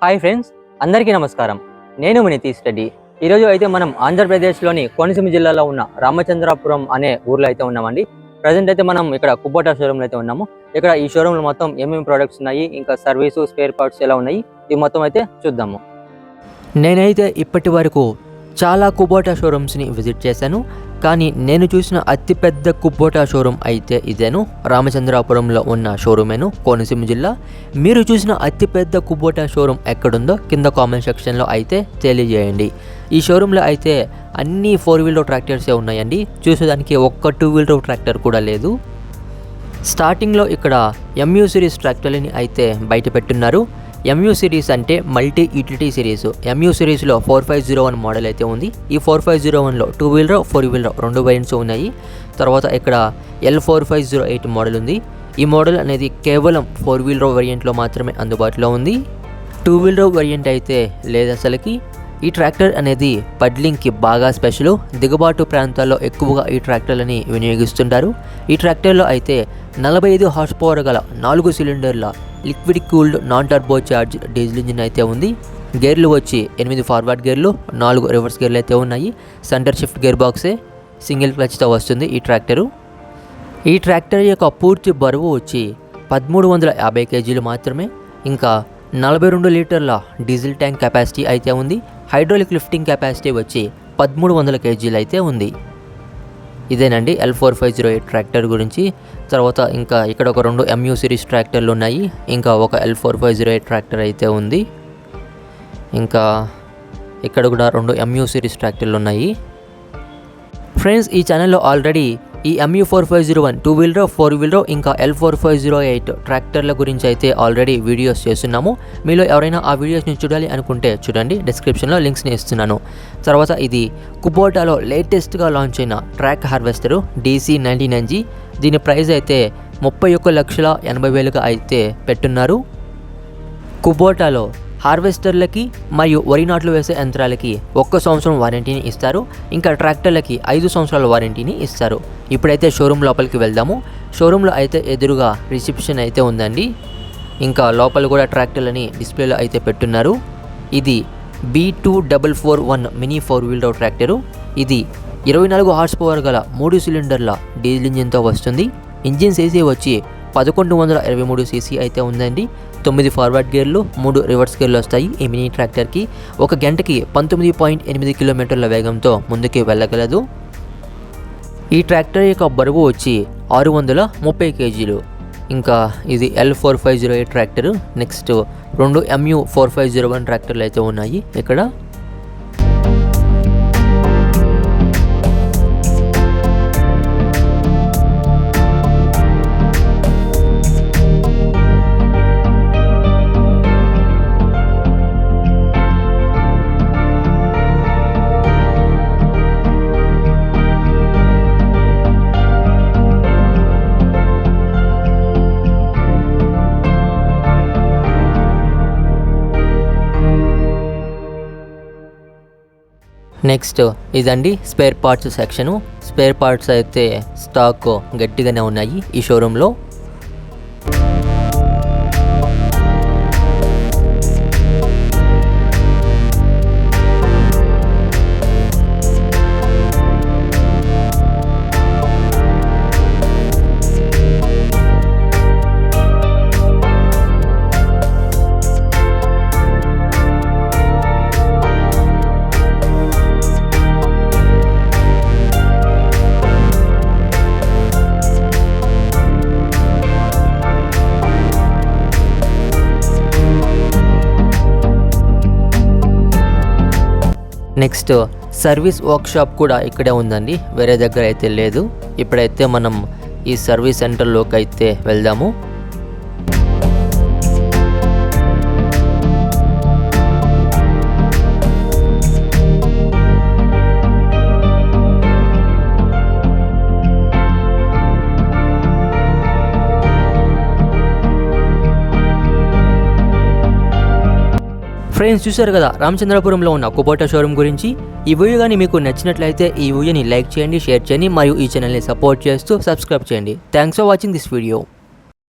Hi friends, అందరికీ నమస్కారం. నేను మీ నితీష్ రెడ్డి. ఈరోజు అయితే మనం ఆంధ్రప్రదేశ్లోని కోనసీమ జిల్లాలో ఉన్న రామచంద్రాపురం అనే ఊర్లో అయితే ఉన్నామండి. ప్రజెంట్ అయితే మనం ఇక్కడ కుబోటా షోరూమ్లో అయితే ఉన్నాము. ఇక్కడ ఈ షోరూంలో మొత్తం ఏమేమి ప్రోడక్ట్స్ ఉన్నాయి, ఇంకా సర్వీసు, స్పేర్ పార్ట్స్ ఎలా ఉన్నాయి, ఇవి మొత్తం అయితే చూద్దాము. నేనైతే ఇప్పటి వరకు చాలా కుబోటా షోరూమ్స్ని విజిట్ చేశాను, కానీ నేను చూసిన అతిపెద్ద కుబోటా షోరూమ్ అయితే ఇదేను. రామచంద్రాపురంలో ఉన్న షోరూమేను, కోనసీమ జిల్లా. మీరు చూసిన అతిపెద్ద కుబోటా షోరూమ్ ఎక్కడుందో కింద కామెంట్ సెక్షన్లో అయితే తెలియజేయండి. ఈ షోరూంలో అయితే అన్ని 4-wheeler ట్రాక్టర్సే ఉన్నాయండి. చూసేదానికి ఒక్క 2-wheeler ట్రాక్టర్ కూడా లేదు. స్టార్టింగ్లో ఇక్కడ MU సిరీస్ ట్రాక్టర్లని అయితే బయట పెట్టున్నారు. MU సిరీస్ అంటే మల్టీ యూటిలిటీ సిరీస్. MU సిరీస్లో 4501 మోడల్ అయితే ఉంది. ఈ 4501లో 2-wheeler, 4-wheeler రెండు వేరియంట్స్ ఉన్నాయి. తర్వాత ఇక్కడ L4508 మోడల్ ఉంది. ఈ మోడల్ అనేది కేవలం 4-wheeler వేరియంట్లో మాత్రమే అందుబాటులో ఉంది. 2-wheeler వేరియంట్ అయితే లేదు అసలుకి. ఈ ట్రాక్టర్ అనేది పడ్లింగ్కి బాగా స్పెషల్. దిగుబాటు ప్రాంతాల్లో ఎక్కువగా ఈ ట్రాక్టర్లని వినియోగిస్తుంటారు. ఈ ట్రాక్టర్లో అయితే 45 హార్స్ పవర్ గల 4 సిలిండర్ల liquid cooled non turbo charge diesel engine అయితే ఉంది. గేర్లు వచ్చి 8 ఫార్వర్డ్ గేర్లు, 4 రివర్స్ గేర్లు అయితే ఉన్నాయి. సెంటర్ షిఫ్ట్ గేర్ బాక్సే సింగిల్ క్లచ్తో వస్తుంది ఈ ట్రాక్టరు. ఈ ట్రాక్టర్ యొక్క పూర్తి బరువు వచ్చి 1350 కేజీలు మాత్రమే. ఇంకా 42 లీటర్ల డీజిల్ ట్యాంక్ కెపాసిటీ అయితే ఉంది. హైడ్రాలిక్ లిఫ్టింగ్ కెపాసిటీ వచ్చి 1300 కేజీలు అయితే ఉంది. ఇదేనండి L4508 ట్రాక్టర్ గురించి. తర్వాత ఇంకా ఇక్కడ ఒక 2 MU సిరీస్ ట్రాక్టర్లు ఉన్నాయి. ఇంకా ఒక L4508 ట్రాక్టర్ అయితే ఉంది. ఇంకా ఇక్కడ కూడా 2 MU సిరీస్ ట్రాక్టర్లు ఉన్నాయి. ఫ్రెండ్స్, ఈ ఛానల్లో ఆల్రెడీ ఈ MU4501 2-wheeler, 4-wheeler ఇంకా L4508 ట్రాక్టర్ల గురించి అయితే ఆల్రెడీ వీడియోస్ చేస్తున్నాము. మీలో ఎవరైనా ఆ వీడియోస్ని చూడాలి అనుకుంటే చూడండి, డిస్క్రిప్షన్లో లింక్స్ని ఇస్తున్నాను. తర్వాత ఇది కుబోటాలో లేటెస్ట్గా లాంచ్ అయిన ట్రాక్ హార్వెస్టర్ DC99G. దీని ప్రైస్ అయితే 31,80,000గా అయితే పెట్టున్నారు. కుబోటాలో హార్వెస్టర్లకి మరియు వరి నాట్లు వేసే యంత్రాలకి 1 సంవత్సరం వారంటీని ఇస్తారు. ఇంకా ట్రాక్టర్లకి 5 సంవత్సరాల వారంటీని ఇస్తారు. ఇప్పుడైతే షోరూమ్ లోపలికి వెళ్దాము. షోరూంలో అయితే ఎదురుగా రిసెప్షన్ అయితే ఉందండి. ఇంకా లోపల కూడా ట్రాక్టర్లని డిస్ప్లేలో అయితే పెట్టున్నారు. ఇది B2441 మినీ 4-wheeler ట్రాక్టరు. ఇది 24 హార్స్ పవర్ గల 3 సిలిండర్ల డీజిల్ ఇంజిన్తో వస్తుంది. ఇంజిన్ సీసీ వచ్చి 1123 cc అయితే ఉందండి. 9 ఫార్వర్డ్ గేర్లు, 3 రివర్స్ గేర్లు వస్తాయి. ఈ మినీ ట్రాక్టర్కి 1 గంటకి 19.8 కిలోమీటర్ల వేగంతో ముందుకి వెళ్ళగలదు. ఈ ట్రాక్టర్ యొక్క బరువు వచ్చి 630 కేజీలు. ఇంకా ఇది L4508 ట్రాక్టరు. నెక్స్ట్ 2 MU4501 ట్రాక్టర్లు అయితే ఉన్నాయి ఇక్కడ. నెక్స్ట్ ఇదండి spare parts section. Spare parts అయితే స్టాక్ గట్టిగానే ఉన్నాయి ఈ షోరూంలో. నెక్స్ట్ సర్వీస్ వర్క్షాప్ కూడా ఇక్కడే ఉందండి, వేరే దగ్గర అయితే లేదు. ఇప్పుడైతే మనం ఈ సర్వీస్ సెంటర్లోకి అయితే వెళ్దాము. ఫ్రెండ్స్, చూశారు కదా రామచంద్రపురంలో ఉన్న కుబోటా షోరూమ్ గురించి. ఈ వీడియో కానీ మీకు నచ్చినట్లయితే ఈ వీడియోని లైక్ చేయండి, షేర్ చేయండి మరియు ఈ ఛానల్ని సపోర్ట్ చేస్తూ సబ్స్క్రైబ్ చేయండి. Thanks for watching this video.